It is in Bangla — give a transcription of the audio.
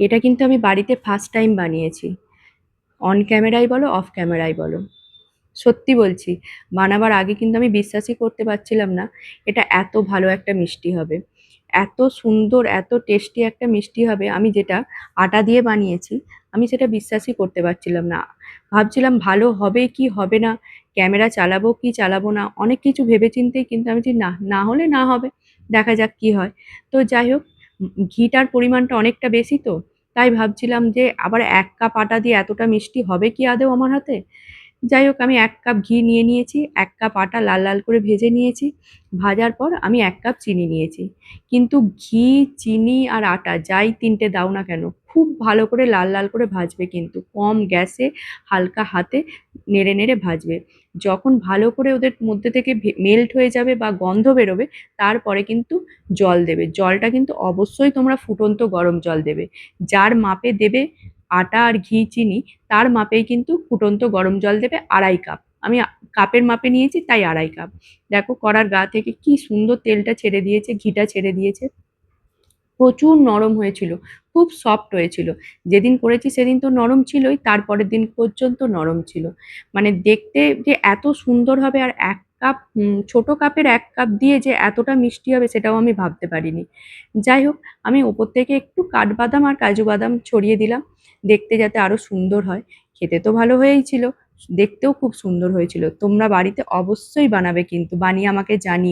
এটা কিন্তু আমি বাড়িতে ফার্স্ট টাইম বানিয়েছি। অন ক্যামেরায় বলো, অফ ক্যামেরায় বলো। সত্যি বলছি, বানাবার আগে কিন্তু আমি বিশ্বাসই করতে পারছিলাম না এটা এত ভালো একটা মিষ্টি হবে। এত সুন্দর, এত টেস্টি একটা মিষ্টি হবে। আমি যেটা আটা দিয়ে বানিয়েছি, আমি সেটা বিশ্বাসই করতে পারছিলাম না। ভাবছিলাম ভালো হবে কি হবে না, ক্যামেরা চালাবো কি চালাবো না, অনেক কিছু ভেবেচিন্তেই কিন্তু আমি যে না, না হলে না হবে, দেখা যাক কি হয়। তো যাই হোক, ঘিটার পরিমাণটা অনেকটা বেশি তো, তাই ভাবছিলাম যে আবার ১ কাপ আটা দিয়ে এতটা মিষ্টি হবে কি আদৌ আমার হাতে? যাই হোক, আমি ১ কাপ ঘি নিয়ে নিয়েছি, ১ কাপ আটা লাল, লাল করে ভেজে নিয়েছি। ভাজার পর আমি ১ কাপ চিনি নিয়েছি। কিন্তু ঘি, চিনি আর আটা যাই ৩ টে দাও না কেন, খুব ভালো করে লাল, লাল করে ভাজবে কিন্তু। কম গ্যাসে হালকা হাতে নেড়ে, নেড়ে ভাজবে। যখন ভালো করে ওদের মধ্যে থেকে মেল্ট হয়ে যাবে বা গন্ধ বেরোবে, তারপরে কিন্তু জল দেবে। জলটা কিন্তু অবশ্যই তোমরা ফুটন্ত গরম জল দেবে। যার মাপে দেবে আটা আর ঘি, চিনি, তার মাপেই কিন্তু ফুটন্ত গরম জল দেবে ২.৫ কাপ। আমি কাপের মাপে নিয়েছি তাই ২.৫ কাপ। দেখো কড়ার গা থেকে কি সুন্দর তেলটা ছেড়ে দিয়েছে, ঘিটা ছেড়ে দিয়েছে। প্রচুর নরম হয়েছিল, খুব সফট হয়েছিল। যেদিন করেছি সেদিন তো নরম ছিলই, তারপরের দিন পর্যন্ত নরম ছিল। মানে দেখতে যে এত সুন্দর হবে, আর ১ কাপ ছোট কাপের ১ কাপ দিয়ে যে এতটা মিষ্টি হবে সেটাও আমি ভাবতে পারিনি। যাই হোক, আমি ওপর থেকে একটু কাঠবাদাম আর কাজু বাদাম ছড়িয়ে দিলাম, দেখতে যাতে আরো সুন্দর হয়। খেতে তো ভালো হয়েই ছিল, দেখতেও খুব সুন্দর হয়েছিল। তোমরা বাড়িতে অবশ্যই বানাবে কিন্তু, বানিয়ে আমাকে জানিও।